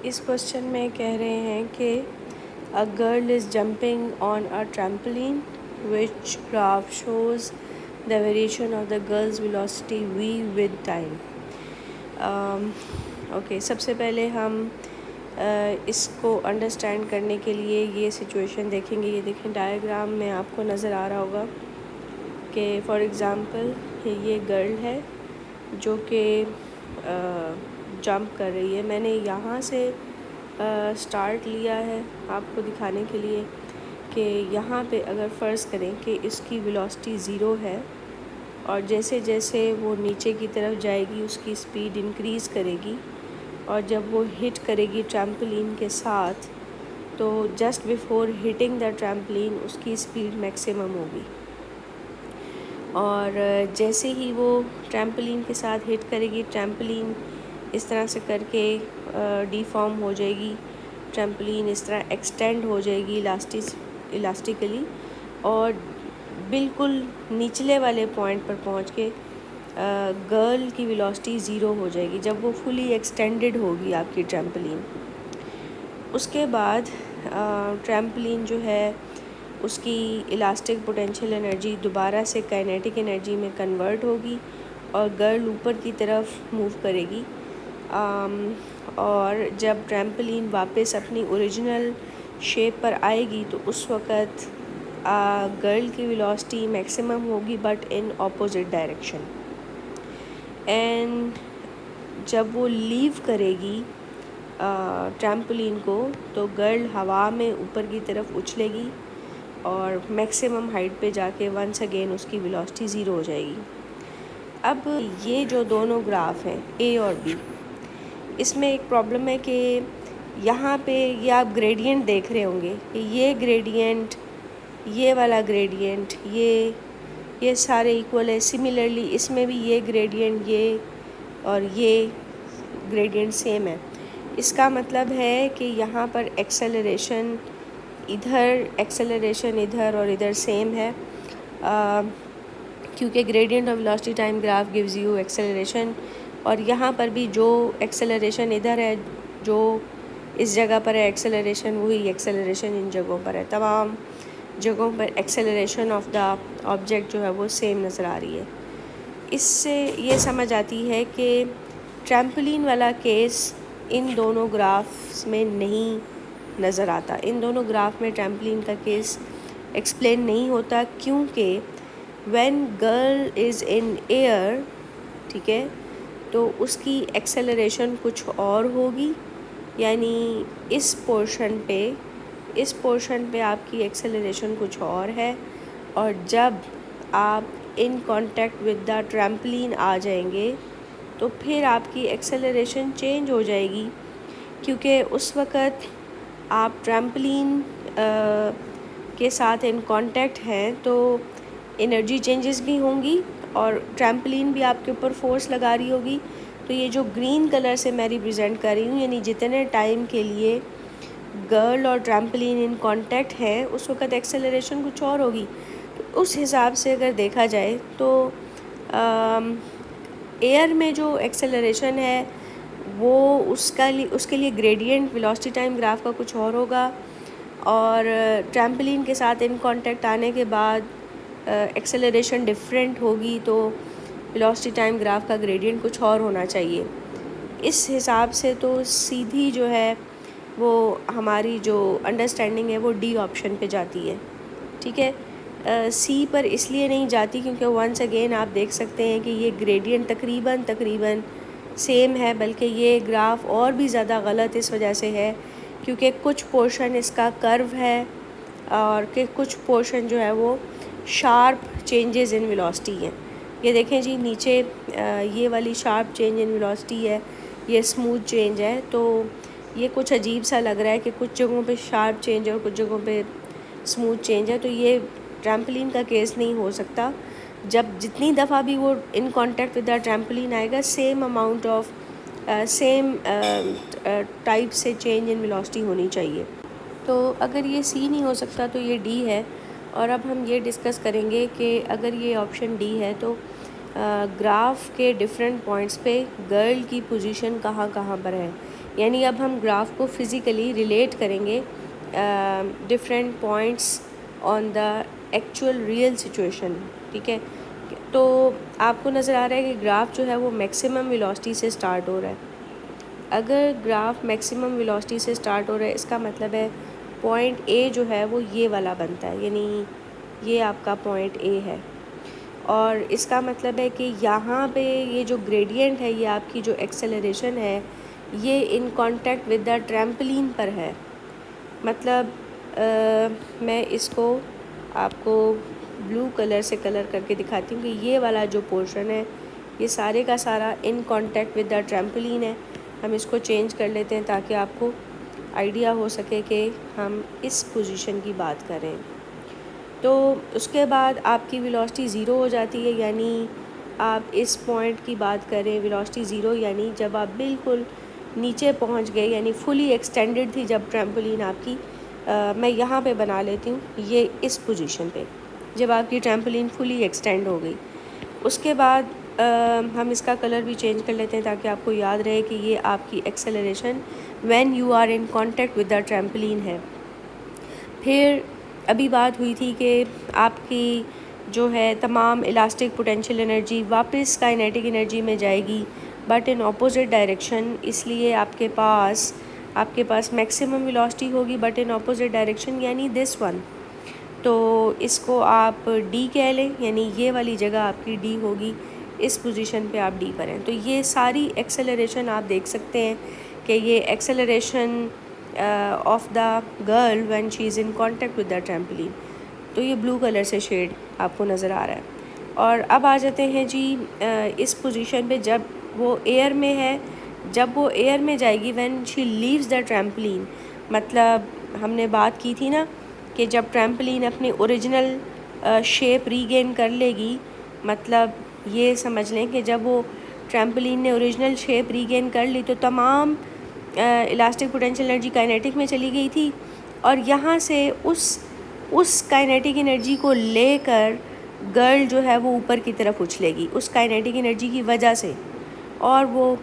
اس question میں کہہ رہے ہیں کہ a girl is jumping on a trampoline which graph shows the variation of the girl's velocity v with time. Okay سب سے پہلے ہم اس کو انڈرسٹینڈ کرنے کے لیے یہ سچویشن دیکھیں گے. یہ دیکھیں ڈائیگرام میں آپ کو نظر آ رہا ہوگا کہ فار ایگزامپل یہ گرل ہے جو کہ جمپ کر رہی ہے. میں نے یہاں سے سٹارٹ لیا ہے آپ کو دکھانے کے لیے کہ یہاں پہ اگر فرض کریں کہ اس کی ویلوسٹی 0 ہے اور جیسے جیسے وہ نیچے کی طرف جائے گی اس کی سپیڈ انکریز کرے گی اور جب وہ ہٹ کرے گی ٹرمپلین کے ساتھ تو جسٹ بیفور ہٹنگ دا ٹرمپلین اس کی سپیڈ میکسیمم ہوگی اور جیسے ہی وہ ٹرمپلین کے ساتھ ہٹ کرے گی ٹرمپلین اس طرح سے کر کے ڈی فارم ہو جائے گی. ٹرمپلین اس طرح ایکسٹینڈ ہو جائے گی الاسٹیکلی اور بالکل نچلے والے پوائنٹ پر پہنچ کے گرل کی ویلوسٹی 0 ہو جائے گی جب وہ فلی ایکسٹینڈڈ ہوگی آپ کی ٹرمپلین. اس کے بعد ٹرمپلین جو ہے اس کی الاسٹک پوٹینشیل انرجی دوبارہ سے کائنیٹک انرجی میں کنورٹ ہوگی اور گرل اوپر کی طرف موو کرے گی اور جب ٹرمپلین واپس اپنی اوریجنل شیپ پر آئے گی تو اس وقت گرل کی ویلوسٹی میکسیمم ہوگی but in opposite direction. And جب وہ لیو کرے گی ٹرمپلین کو تو گرل ہوا میں اوپر کی طرف اچھلے گی اور میکسیمم ہائٹ پہ جا کے ونس اگین اس کی ویلوسٹی 0 ہو جائے گی. اب یہ جو دونوں گراف ہیں اے اور بی اس میں ایک پرابلم ہے کہ یہاں پہ یہ آپ گریڈینٹ دیکھ رہے ہوں گے کہ یہ گریڈینٹ یہ والا گریڈینٹ یہ سارے ایکول ہے. سملرلی اس میں بھی یہ گریڈینٹ یہ اور یہ گریڈینٹ سیم ہے. اس کا مطلب ہے کہ یہاں پر ایکسلریشن ادھر اور ادھر سیم ہے کیونکہ gradient of velocity time graph gives you acceleration اور یہاں پر بھی جو ایکسلریشن ادھر ہے جو اس جگہ پر ہے ایکسلریشن وہی ایکسلریشن ان جگہوں پر ہے. تمام جگہوں پر ایکسلریشن آف دا آبجیکٹ جو ہے وہ سیم نظر آ رہی ہے. اس سے یہ سمجھ آتی ہے کہ ٹرمپلین والا کیس ان دونوں گرافس میں نہیں نظر آتا. ان دونوں گراف میں ٹرمپلین کا کیس ایکسپلین نہیں ہوتا کیونکہ when girl is in air ٹھیک ہے تو اس کی ایکسلریشن کچھ اور ہوگی یعنی اس پورشن پہ آپ کی ایکسلریشن کچھ اور ہے اور جب آپ ان کانٹیکٹ ود دا ٹرمپلین آ جائیں گے تو پھر آپ کی ایکسلریشن چینج ہو جائے گی کیونکہ اس وقت آپ ٹرمپلین کے ساتھ ان کانٹیکٹ ہیں تو انرجی چینجز بھی ہوں گی اور ٹرمپلین بھی آپ کے اوپر فورس لگا رہی ہوگی. تو یہ جو گرین کلر سے میں ریپرزینٹ کر رہی ہوں یعنی جتنے ٹائم کے لیے گرل اور ٹرمپلین ان کانٹیکٹ ہیں اس وقت ایکسلریشن کچھ اور ہوگی. تو اس حساب سے اگر دیکھا جائے تو ایئر میں جو ایکسلریشن ہے وہ اس کے لیے گریڈینٹ ویلوسٹی ٹائم گراف کا کچھ اور ہوگا اور ٹرمپلین کے ساتھ ان کانٹیکٹ آنے کے بعد ایکسلریشن ڈفرینٹ ہوگی تو ویلوسٹی ٹائم گراف کا گریڈینٹ کچھ اور ہونا چاہیے. اس حساب سے تو سیدھی جو ہے وہ ہماری جو انڈرسٹینڈنگ ہے وہ ڈی آپشن پہ جاتی ہے. ٹھیک ہے سی پر اس لیے نہیں جاتی کیونکہ ونس اگین آپ دیکھ سکتے ہیں کہ یہ گریڈینٹ تقریباً سیم ہے بلکہ یہ گراف اور بھی زیادہ غلط اس وجہ سے ہے کیونکہ کچھ پورشن اس کا کرو ہے اور کہ کچھ پورشن جو ہے وہ شارپ چینجز ان ویلوسٹی ہیں. یہ دیکھیں جی نیچے یہ والی شارپ چینج ان ویلوسٹی ہے یہ اسموتھ چینج ہے تو یہ کچھ عجیب سا لگ رہا ہے کہ کچھ جگہوں پہ شارپ چینج ہے اور کچھ جگہوں پہ اسموتھ چینج ہے. تو یہ ٹرمپلین کا کیس نہیں ہو سکتا. جب جتنی دفعہ بھی وہ ان کانٹیکٹ ود دا ٹرمپلین آئے گا same amount of same type سے چینج ان ویلوسٹی ہونی چاہیے. تو اگر یہ سی نہیں ہو سکتا تو یہ ڈی ہے. اور اب ہم یہ ڈسکس کریں گے کہ اگر یہ آپشن ڈی ہے تو گراف کے ڈفرینٹ پوائنٹس پہ گرل کی پوزیشن کہاں پر ہے. یعنی اب ہم گراف کو فزیکلی ریلیٹ کریں گے different points on the actual real situation. ٹھیک ہے، تو آپ کو نظر آ رہا ہے کہ گراف جو ہے وہ میکسیمم ویلوسٹی سے سٹارٹ ہو رہا ہے. اگر گراف میکسیمم ویلوسٹی سے سٹارٹ ہو رہا ہے اس کا مطلب ہے پوائنٹ اے جو ہے وہ یہ والا بنتا ہے، یعنی یہ آپ کا پوائنٹ اے ہے. اور اس کا مطلب ہے کہ یہاں پہ یہ جو گریڈینٹ ہے، یہ آپ کی جو ایکسلریشن ہے، یہ ان کانٹیکٹ ود دا ٹریمپلین پر ہے. مطلب میں اس کو آپ کو بلو کلر سے کلر کر کے دکھاتی ہوں کہ یہ والا جو پورشن ہے یہ سارے کا سارا ان کانٹیکٹ ود دا ٹریمپلین ہے. ہم اس کو چینج کر لیتے ہیں تاکہ آپ کو آئیڈیا ہو سکے کہ ہم اس پوزیشن کی بات کریں. تو اس کے بعد آپ کی ویلوسٹی زیرو ہو جاتی ہے، یعنی آپ اس پوائنٹ کی بات کریں ویلوسٹی زیرو، یعنی جب آپ بالکل نیچے پہنچ گئے، یعنی فلی ایکسٹینڈڈ تھی جب ٹریمپولین آپ کی. میں یہاں پہ بنا لیتی ہوں یہ اس پوزیشن پہ، جب آپ کی ٹریمپولین فلی ایکسٹینڈ ہو گئی. اس کے بعد ہم اس کا کلر بھی چینج کر لیتے ہیں تاکہ آپ کو یاد رہے کہ یہ آپ کی acceleration when you are in contact with the trampoline ہے. پھر ابھی بات ہوئی تھی کہ آپ کی جو ہے تمام الاسٹک پوٹینشیل انرجی واپس کائنیٹک انرجی میں جائے گی، بٹ ان اپوزٹ ڈائریکشن. اس لیے آپ کے پاس میکسیمم ویلوسٹی ہوگی بٹ ان اپوزٹ ڈائریکشن، یعنی دس ون. تو اس کو آپ ڈی کہہ لیں، یعنی یہ والی جگہ آپ کی ڈی ہوگی، اس پوزیشن پہ آپ ڈی پر ہیں. تو یہ ساری ایکسلریشن آپ دیکھ سکتے ہیں کہ یہ acceleration of the girl when she is in contact with the trampoline. تو یہ بلو کلر سے شیڈ آپ کو نظر آ رہا ہے. اور اب آ جاتے ہیں جی اس پوزیشن پہ جب وہ ایئر میں ہے، جب وہ ایئر میں جائے گی وین شی لیوز دا ٹریمپلین. مطلب ہم نے بات کی تھی نا کہ جب ٹریمپلین اپنی اوریجنل شیپ ریگین کر لے گی، مطلب یہ سمجھ لیں کہ جب وہ ٹریمپلین نے اوریجنل شیپ ریگین کر لی تو تمام الاسٹک پوٹینشیل انرجی کائنیٹک میں چلی گئی تھی، اور یہاں سے اس کائنیٹک انرجی کو لے کر گرل جو ہے وہ اوپر کی طرف اچھلے گی اس کائنیٹک انرجی کی وجہ سے، اور وہ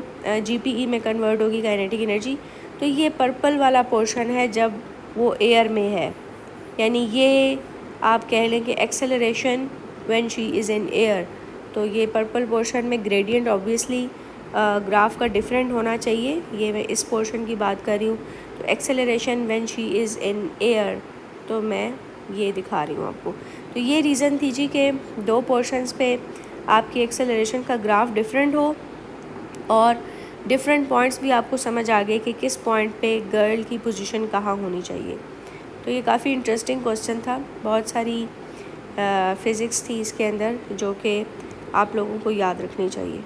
جی پی ای میں کنورٹ ہوگی کائنیٹک انرجی. تو یہ پرپل والا پورشن ہے جب وہ ایئر میں ہے، یعنی یہ آپ کہہ لیں کہ acceleration when she is in air. تو یہ پرپل پورشن میں گریڈینٹ آبویسلی گراف کا ڈفرینٹ ہونا چاہیے. یہ میں اس پورشن کی بات کر رہی ہوں. تو acceleration when she is in air, تو میں یہ دکھا رہی ہوں آپ کو. تو یہ ریزن تھی جی کہ دو پورشنز پہ آپ کی ایکسلریشن کا گراف ڈفرینٹ ہو، اور ڈفرینٹ پوائنٹس بھی آپ کو سمجھ آ گئے کہ کس پوائنٹ پہ گرل کی پوزیشن کہاں ہونی چاہیے. تو یہ کافی انٹرسٹنگ کوسچن تھا، بہت ساری فزکس تھی اس کے اندر جو کہ آپ لوگوں کو یاد رکھنی چاہیے.